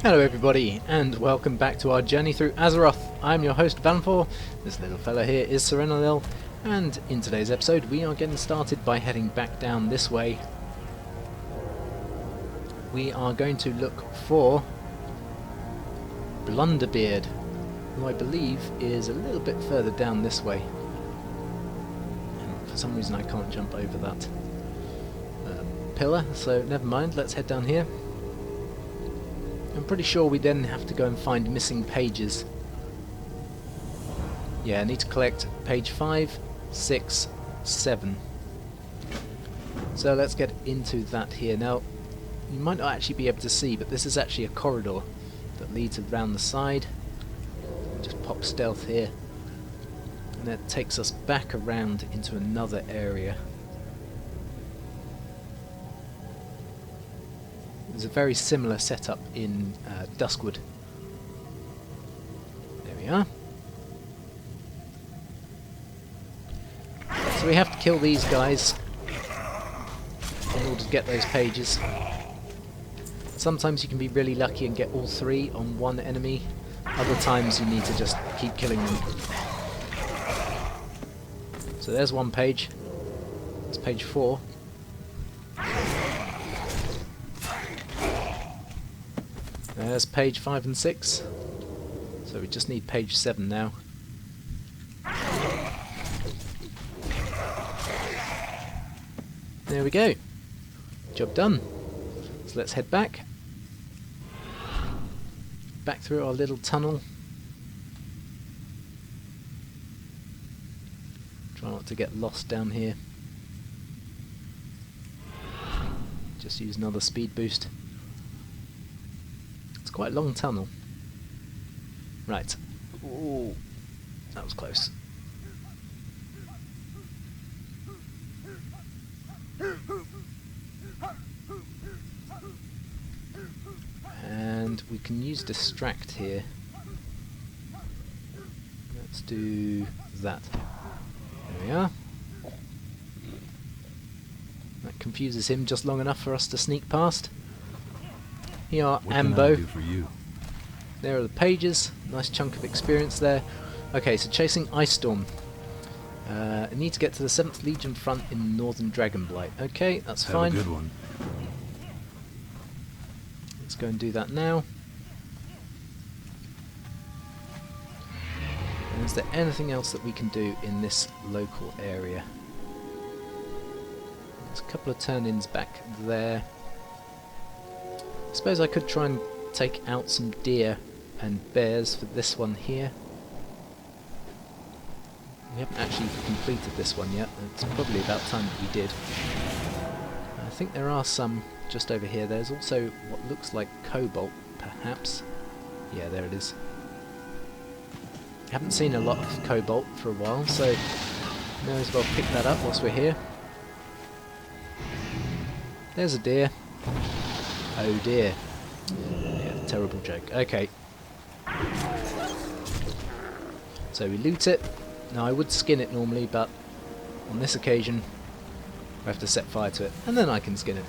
Hello everybody, and welcome back to our journey through Azeroth. I'm your host Valenfor, this little fella here is Serenalil, and in today's episode we are getting started by heading back down this way. We are going to look for Blunderbeard, who I believe is a little bit further down this way. And for some reason I can't jump over that pillar, so never mind, let's head down here. I'm pretty sure we then have to go and find missing pages. Yeah, I need to collect page 5, 6, 7. So let's get into that here. Now, you might not actually be able to see, but this is actually a corridor that leads around the side. Just pop stealth here. And that takes us back around into another area. There's a very similar setup in Duskwood. There we are. So we have to kill these guys in order to get those pages. Sometimes you can be really lucky and get all three on one enemy. Other times you need to just keep killing them. So there's one page. It's page 4. There's page 5 and 6. So we just need page 7 now. There we go. Job done. So let's head back. Back through our little tunnel. Try not to get lost down here. Just use another speed boost. It's quite a long tunnel. Right. Ooh, that was close. And we can use distract here. Let's do that. There we are. That confuses him just long enough for us to sneak past. Here are Ambo. There are the pages. Nice chunk of experience there. Okay, so chasing Ice Storm. I need to get to the 7th Legion front in Northern Dragonblight. Okay, that's fine. Have a good one. Let's go and do that now. And is there anything else that we can do in this local area? There's a couple of turn-ins back there. I suppose I could try and take out some deer and bears for this one here. We haven't actually completed this one yet. It's probably about time that we did. I think there are some just over here. There's also what looks like cobalt, perhaps. Yeah, there it is. Haven't seen a lot of cobalt for a while, so may as well pick that up whilst we're here. There's a deer. Oh dear. Yeah, terrible joke. Okay. So we loot it. Now I would skin it normally, but on this occasion I have to set fire to it, and then I can skin it.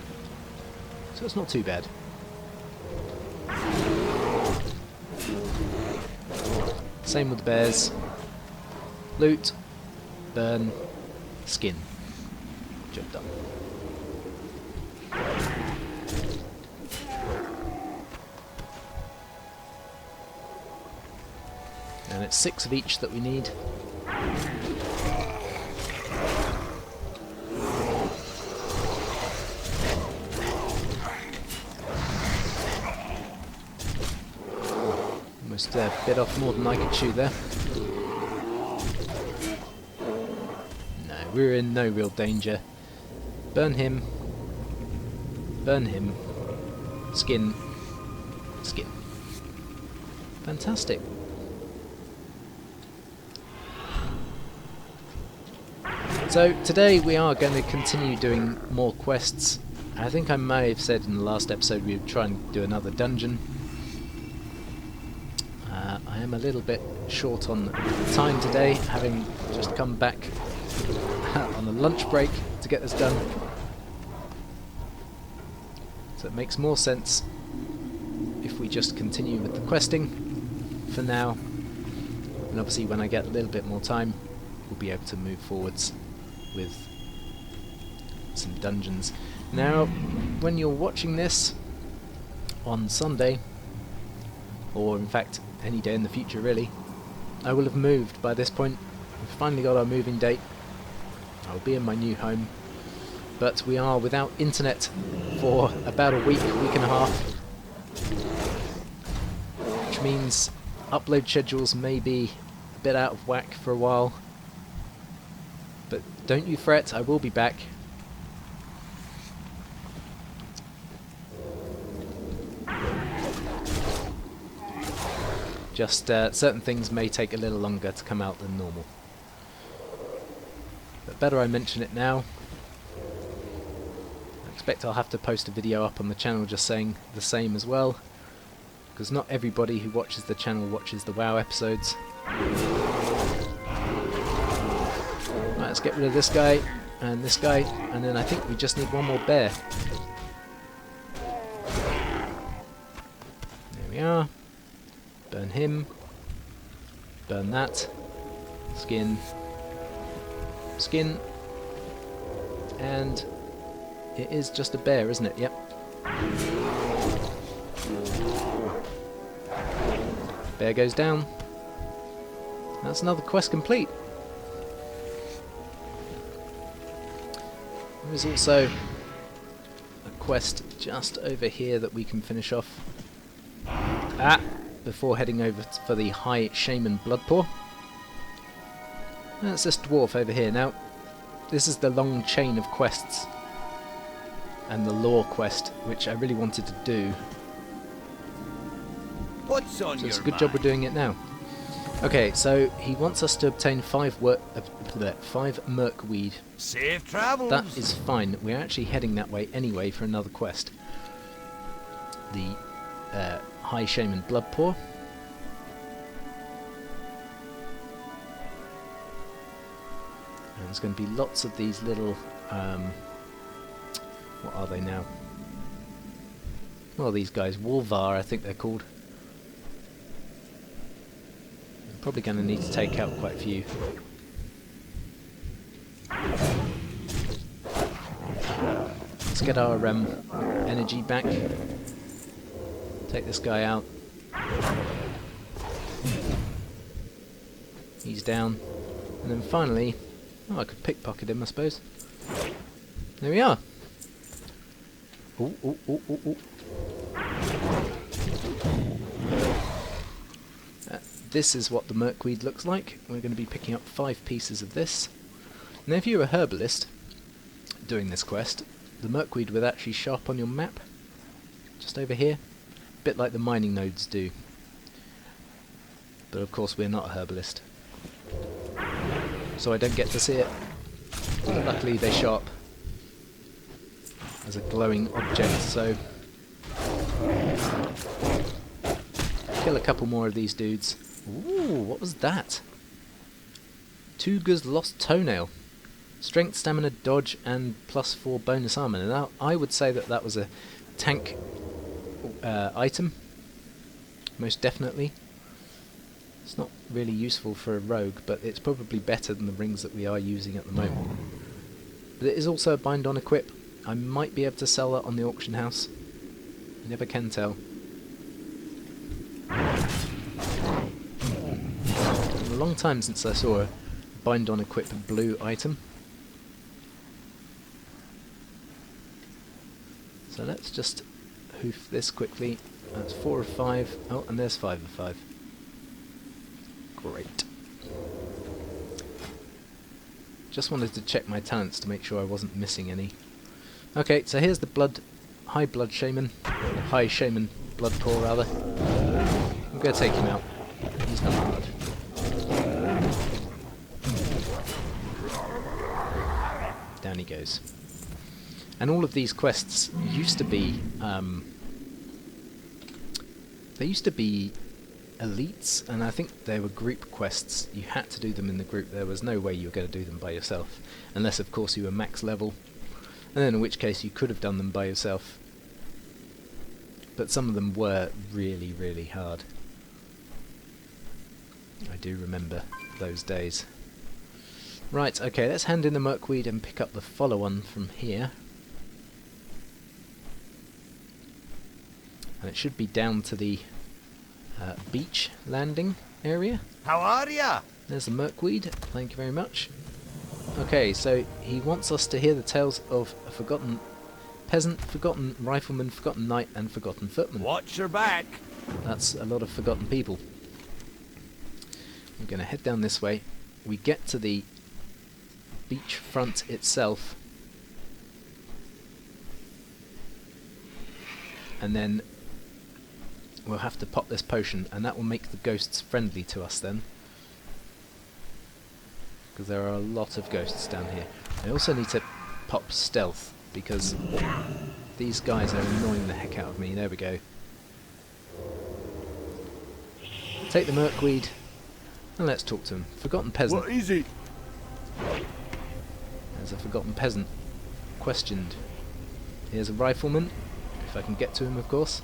So it's not too bad. Same with the bears. Loot, burn, skin. Job done. And it's 6 of each that we need. Almost bit off more than I could chew there. No, we're in no real danger. Burn him. Burn him. Skin. Skin. Fantastic. So today we are going to continue doing more quests. I think I may have said in the last episode we would try and do another dungeon. I am a little bit short on time today, having just come back on a lunch break to get this done. So it makes more sense if if we just continue with the questing for now, and obviously when I get a little bit more time we'll be able to move forwards with some dungeons. Now, when you're watching this on Sunday, or in fact any day in the future really, I will have moved by this point. We've finally got our moving date. I'll be in my new home, but we are without internet for about a week and a half, which means upload schedules may be a bit out of whack for a while, but don't you fret, I will be back. Just certain things may take a little longer to come out than normal. But better I mention it now. I expect I'll have to post a video up on the channel just saying the same as well, because not everybody who watches the channel watches the WoW episodes. Right, let's get rid of this guy, and then I think we just need one more bear. There we are. Burn him. Burn that. Skin. Skin. And it is just a bear, isn't it? Yep. Bear goes down. That's another quest complete. There is also a quest just over here that we can finish off. Before heading over for the High Shaman Blood Pour. That's this dwarf over here. Now, this is the long chain of quests and the lore quest, which I really wanted to do. What's on So it's a your good job we're doing it now. Okay, so he wants us to obtain 5 merkweed. Safe travels. That is fine. We're actually heading that way anyway for another quest. The High Shaman Blood Pour. And there's going to be lots of these little, what are they now? Well, these guys, Wolvar I think they're called. I'm probably going to need to take out quite a few. Let's get our energy back. Take this guy out. He's down. And then finally, oh, I could pickpocket him, I suppose. There we are. Ooh, ooh, ooh, ooh, ooh. This is what the merkweed looks like. We're going to be picking up 5 pieces of this. Now if you're a herbalist doing this quest, the merkweed would actually show up on your map. Just over here. A bit like the mining nodes do. But of course we're not a herbalist, so I don't get to see it. But luckily they show up as a glowing object, so kill a couple more of these dudes. Ooh, what was that? Tuga's Lost Toenail. Strength, stamina, dodge, and +4 bonus armor. Now, I would say that that was a tank item, most definitely. It's not really useful for a rogue, but it's probably better than the rings that we are using at the moment. But it is also a bind on equip. I might be able to sell that on the auction house. You never can tell. It's been a long time since I saw a bind on equip blue item. So let's just hoof this quickly. That's 4 of 5. Oh, and there's 5 of 5. Great. Just wanted to check my talents to make sure I wasn't missing any. Okay, so here's the High Blood Shaman. High Shaman Blood Pour, rather. I'm going to take him out. He's not hard. Down he goes. And all of these quests used to be they used to be elites, and I think they were group quests. You had to do them in the group. There was no way you were going to do them by yourself, unless of course you were max level, and then in which case you could have done them by yourself. but some of them were really, really hard. I do remember those days. Right, okay, let's hand in the Merkweed and pick up the follow-on from here. And it should be down to the beach landing area. How are ya? There's the Merkweed, thank you very much. Okay, so he wants us to hear the tales of a forgotten peasant, forgotten rifleman, forgotten knight, and forgotten footman. Watch your back. That's a lot of forgotten people. We're going to head down this way. We get to the beachfront itself, and then we'll have to pop this potion, and that will make the ghosts friendly to us then, because there are a lot of ghosts down here. I also need to pop stealth, because these guys are annoying the heck out of me. There we go. Take the Merkweed and let's talk to him. Forgotten peasant. What is it? There's a forgotten peasant. Questioned. Here's a rifleman, if I can get to him, of course.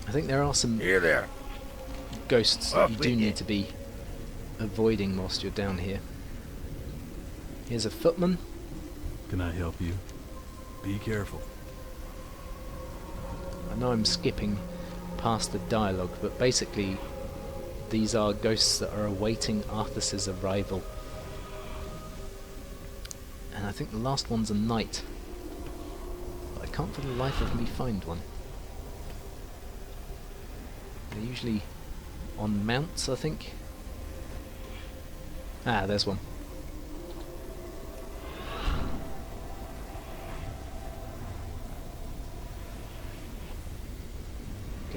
I think there are some Here there. ghosts that you do need to be avoiding whilst you're down here. Here's a footman. Can I help you? Be careful. I know I'm skipping past the dialogue, but basically these are ghosts that are awaiting Arthas's arrival. And I think the last one's a knight. But I can't for the life of me find one. They're usually on mounts, I think. Ah, there's one.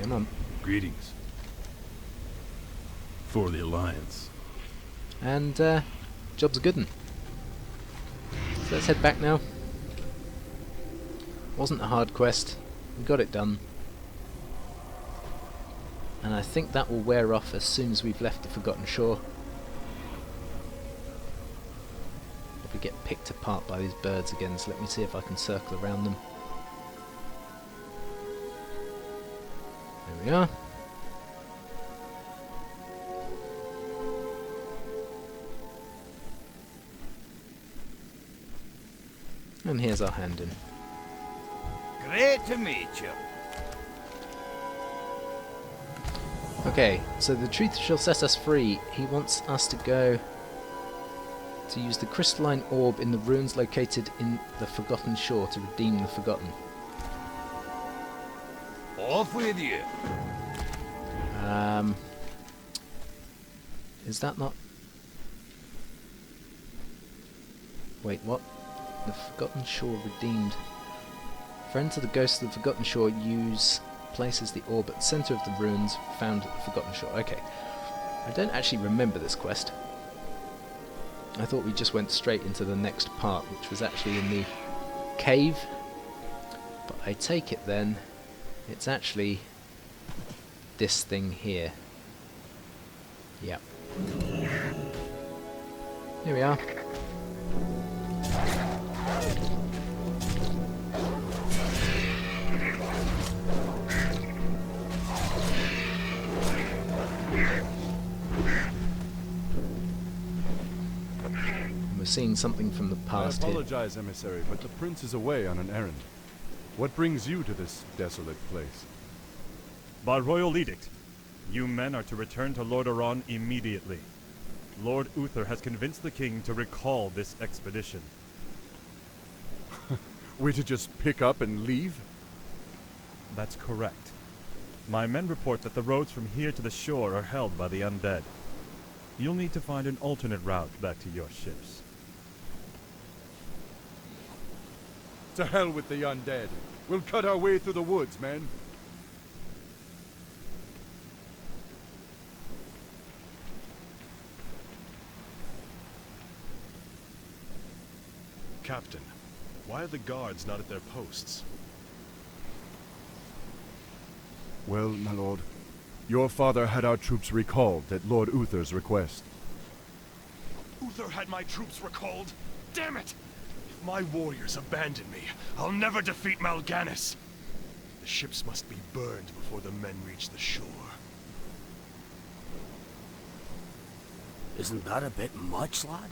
Come on. Greetings. For the Alliance. And job's a good one. So let's head back now. Wasn't a hard quest. We got it done. And I think that will wear off as soon as we've left the Forgotten Shore. If we get picked apart by these birds again, so let me see if I can circle around them. There we are. And here's our hand in. Great to meet you. Okay, so the truth shall set us free. He wants us to go to use the crystalline orb in the ruins located in the Forgotten Shore to redeem the Forgotten. Off with you. Is that not... Wait, what? The Forgotten Shore redeemed. Friend to the ghosts of the Forgotten Shore places the orb at the centre of the ruins found at the Forgotten Shore. Okay. I don't actually remember this quest. I thought we just went straight into the next part, which was actually in the cave. But I take it then, it's actually this thing here. Yep. Here we are. We're seeing something from the past I here. apologize, emissary, but the prince is away on an errand. What brings you to this desolate place? By royal edict, you men are to return to Lord Aran immediately. Lord Uther has convinced the king to recall this expedition. We to just pick up and leave? That's correct. My men report that the roads from here to the shore are held by the undead. You'll need to find an alternate route back to your ships. To hell with the undead. We'll cut our way through the woods, men. Captain, why are the guards not at their posts? Well, my lord, your father had our troops recalled at Lord Uther's request. Uther had my troops recalled? Damn it! If my warriors abandon me, I'll never defeat Mal'Ganis. The ships must be burned before the men reach the shore. Isn't that a bit much, lad?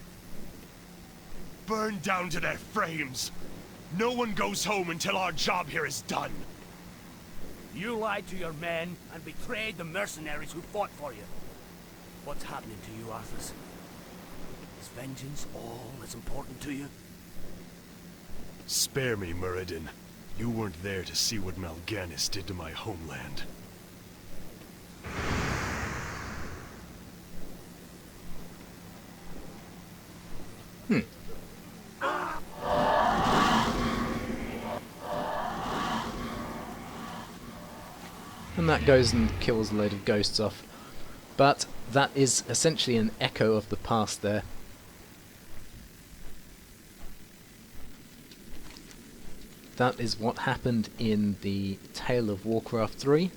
Burned down to their frames! No one goes home until our job here is done! You lied to your men and betrayed the mercenaries who fought for you. What's happening to you, Arthas? Is vengeance all that's important to you? Spare me, Muradin. You weren't there to see what Mal'Ganis did to my homeland. And that goes and kills a load of ghosts off. But that is essentially an echo of the past there. That is what happened in the Tale of Warcraft 3.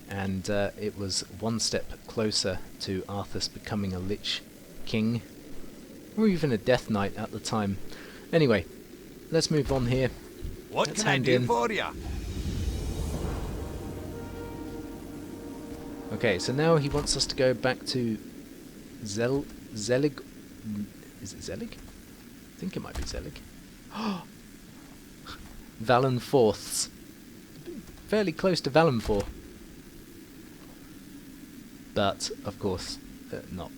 And it was one step closer to Arthas becoming a Lich King. Or even a Death Knight at the time. Anyway, let's move on here. What Let's can I hand do in. for ya? Okay, so now he wants us to go back to Zelig. Is it Zelig? I think it might be Zelig. Valenfors. Fairly close to Valenfor. But, of course, not.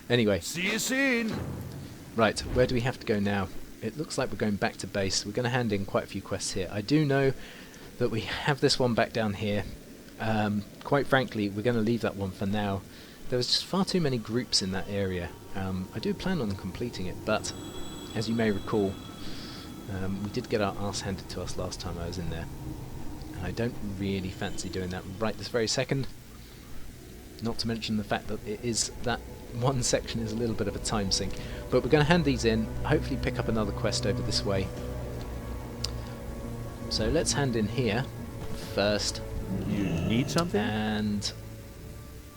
Anyway. See you soon. Right, where do we have to go now? It looks like we're going back to base. We're going to hand in quite a few quests here. I do know that we have this one back down here. Quite frankly, we're going to leave that one for now. There was just far too many groups in that area. I do plan on completing it, but as you may recall, we did get our arse handed to us last time I was in there. And I don't really fancy doing that right this very second. Not to mention the fact that it is that one section is a little bit of a time sink. But we're going to hand these in, hopefully pick up another quest over this way. So let's hand in here first. You need something? And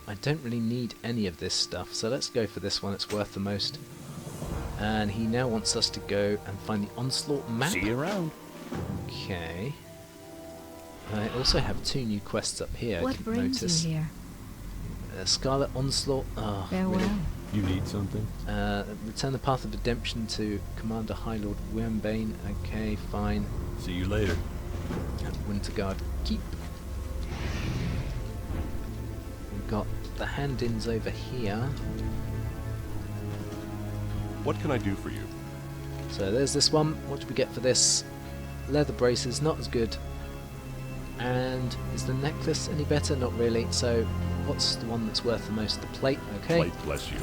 I don't really need any of this stuff, so let's go for this one, it's worth the most. And he now wants us to go and find the Onslaught map. See you around. Okay. I also have 2 new quests up here, I What didn't brings notice. you here? Scarlet Onslaught. Oh, Farewell. really? You need something? Return the Path of Redemption to Commander High Lord Wyrmbane. Okay, fine. See you later. Winterguard Keep. We've got the hand-ins over here. What can I do for you? So there's this one. What do we get for this? Leather braces, not as good. And is the necklace any better? Not really. So what's the one that's worth the most? The plate, okay. Plate bless you.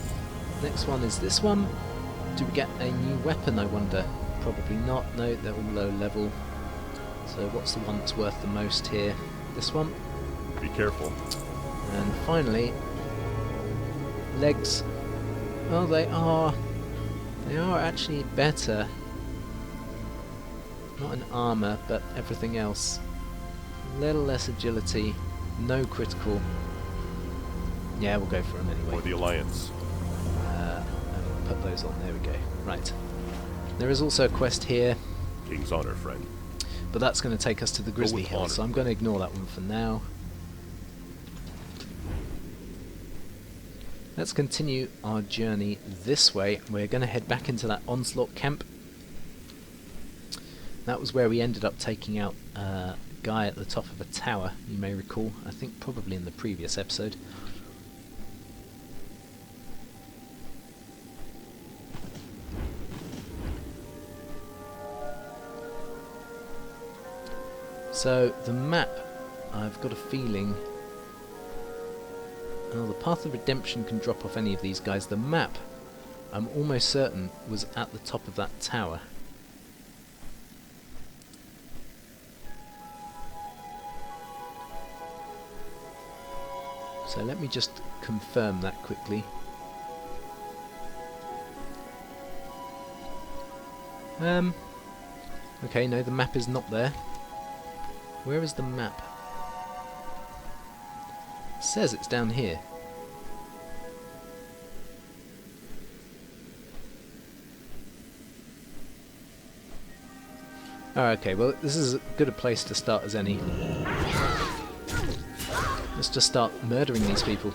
Next one is this one. Do we get a new weapon, I wonder? Probably not. No, they're all low level. So what's the one that's worth the most here? This one. Be careful. And finally, legs. Well, they are actually better. Not in armor, but everything else. A little less agility, no critical. Yeah, we'll go for them anyway. For the Alliance. And put those on. There we go. Right. There is also a quest here, King's honor, friend. but that's going to take us to the Grizzly with Hills, honor. so I'm going to ignore that one for now. Let's continue our journey this way. We're going to head back into that Onslaught camp. That was where we ended up taking out a guy at the top of a tower, you may recall. I think probably in the previous episode. So, the map, I've got a feeling... Oh, the Path of Redemption can drop off any of these guys. The map, I'm almost certain, was at the top of that tower. So let me just confirm that quickly. Okay, no, the map is not there. Where is the map? It says it's down here. Oh, okay, well this is as good a place to start as any. Let's just start murdering these people.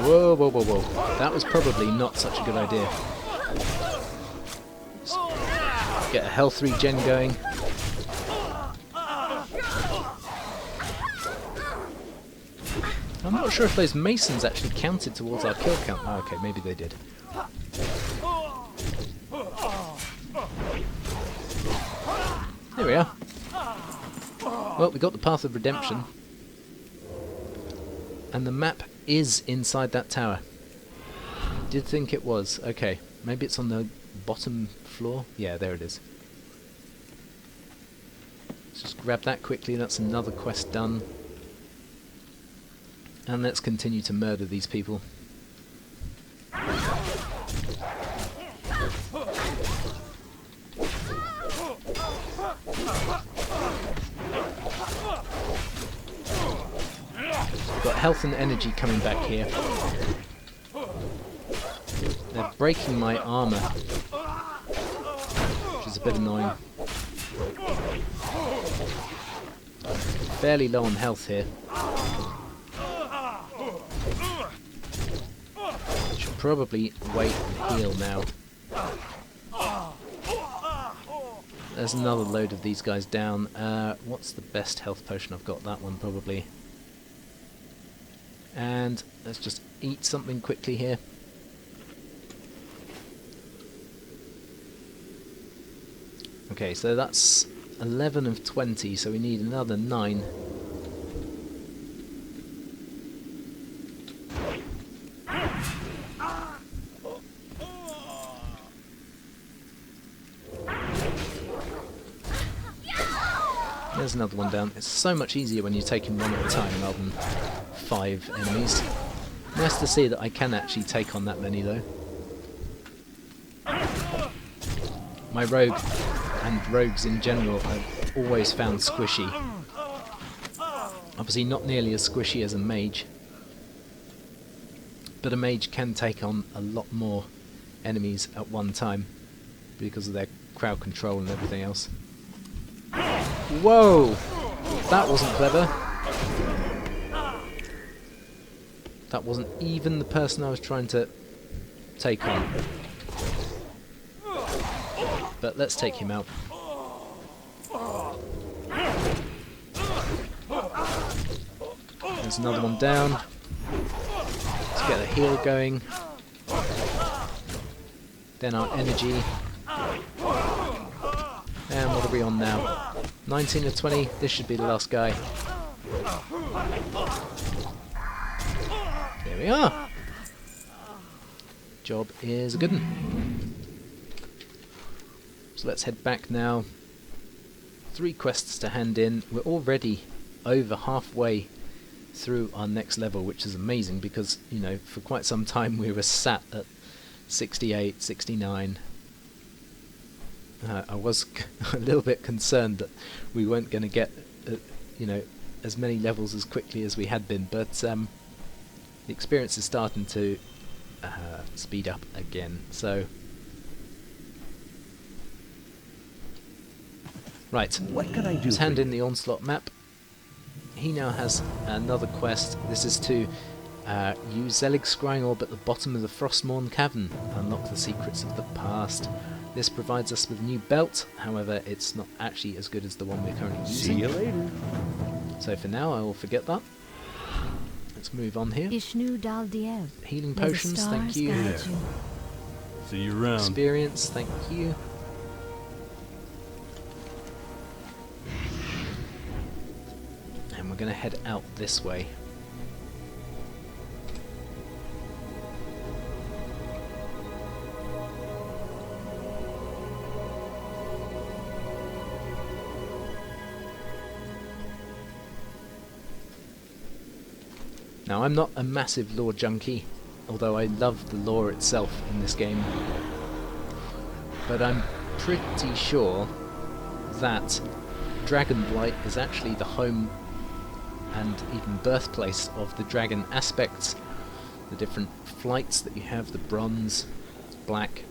Whoa, whoa, whoa, whoa. That was probably not such a good idea. Let's get a health regen going. I'm not sure if those masons actually counted towards our kill count. Oh, okay, maybe they did. There we are. Well, we got the Path of Redemption. And the map is inside that tower. Did think it was. Okay, maybe it's on the bottom floor? Yeah, there it is. Let's just grab that quickly. That's another quest done. And let's continue to murder these people. We've got health and energy coming back here. They're breaking my armor, which is a bit annoying. Fairly low on health here. Should probably wait and heal now. There's another load of these guys down. What's the best health potion I've got? That one probably. And let's just eat something quickly here. Okay, so that's 11 of 20, so we need another 9. There's another one down. It's so much easier when you're taking one at a time rather than 5 enemies. Nice to see that I can actually take on that many though. My rogue and rogues in general I've always found squishy. Obviously not nearly as squishy as a mage, but a mage can take on a lot more enemies at one time because of their crowd control and everything else. Whoa! That wasn't clever. That wasn't even the person I was trying to take on. But let's take him out. There's another one down. Let's get the heal going. Then our energy. And what are we on now? 19 of 20. This should be the last guy. There we are. Job is a good one. So let's head back now. 3 quests to hand in. We're already over halfway through our next level, which is amazing because, you know, for quite some time we were sat at 68, 69. I was a little bit concerned that we weren't going to get, you know, as many levels as quickly as we had been, but the experience is starting to speed up again. So, right, What can I do? let's hand in the Onslaught map. He now has another quest. This is to use Zelig's Scrying Orb at the bottom of the Frostmourne Cavern. Unlock the secrets of the past. This provides us with a new belt, however it's not actually as good as the one we're currently using. See you later. So for now I will forget that. Let's move on here. Ishnu Dal Diev. Healing May the potions, thank stars you. guide you. See you around. Experience, thank you. And we're going to head out this way. Now, I'm not a massive lore junkie, although I love the lore itself in this game, but I'm pretty sure that Dragonblight is actually the home and even birthplace of the dragon aspects, the different flights that you have, the bronze, black,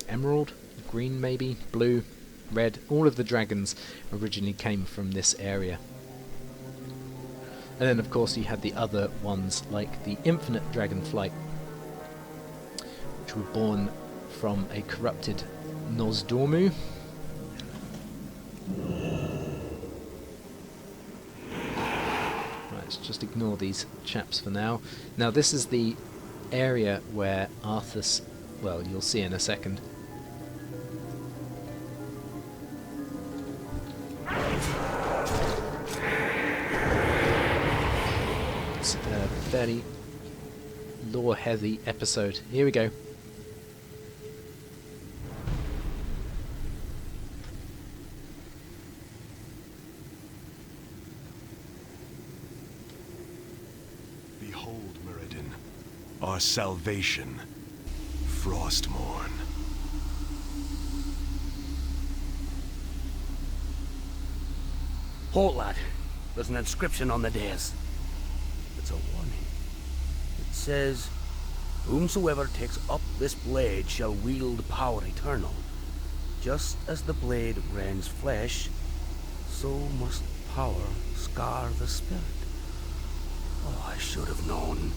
emerald, green maybe, blue, red. All of the dragons originally came from this area. And then of course you had the other ones like the infinite dragonflight, which were born from a corrupted Nosdormu. Right, let's just ignore these chaps for now. Now this is the area where Arthas, well, you'll see in a second. It's a fairly lore-heavy episode. Here we go. Behold, Mirrodin, our salvation, Frostmourne. Halt, lad. There's an inscription on the dais. It's a warning. It says, "Whomsoever takes up this blade shall wield power eternal. Just as the blade rends flesh, so must power scar the spirit." Oh, I should have known.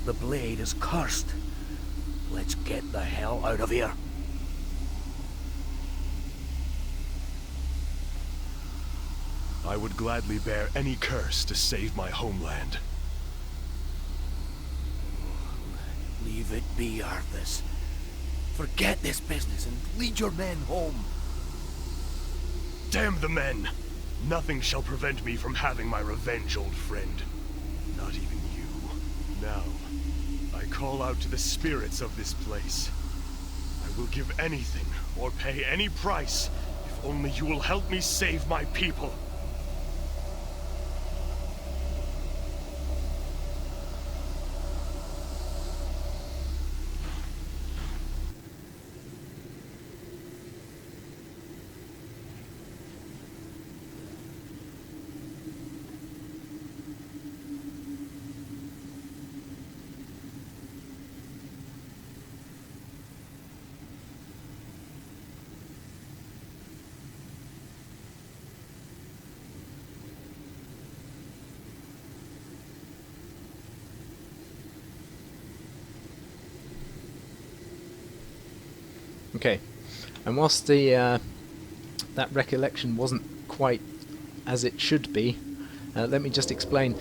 The blade is cursed. Let's get the hell out of here. I would gladly bear any curse to save my homeland. Leave it be, Arthas. Forget this business and lead your men home. Damn the men! Nothing shall prevent me from having my revenge, old friend. Not even you. Now, I call out to the spirits of this place. I will give anything, or pay any price, if only you will help me save my people. Okay, and whilst the that recollection wasn't quite as it should be, let me just explain.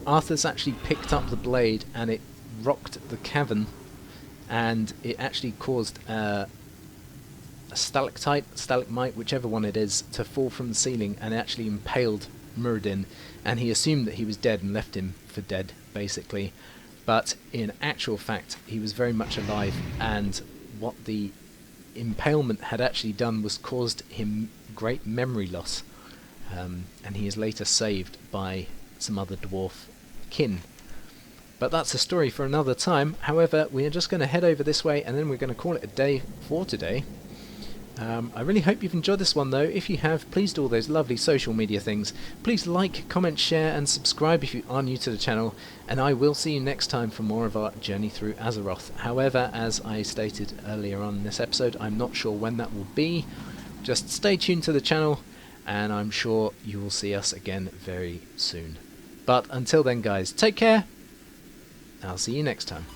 Arthur's actually picked up the blade and it rocked the cavern, and it actually caused a stalagmite, whichever one it is, to fall from the ceiling and actually impaled Mirrodin, and he assumed that he was dead and left him for dead, basically. But in actual fact, he was very much alive, and what the impalement had actually done was caused him great memory loss, and he is later saved by some other dwarf kin. But that's a story for another time. However, we are just going to head over this way and then we're going to call it a day for today. I really hope you've enjoyed this one though. If you have, please do all those lovely social media things. Please like, comment, share and subscribe if you are new to the channel, and I will see you next time for more of our journey through Azeroth. However, as I stated earlier on in this episode, I'm not sure when that will be. Just stay tuned to the channel and I'm sure you will see us again very soon. But until then guys, take care. I'll see you next time.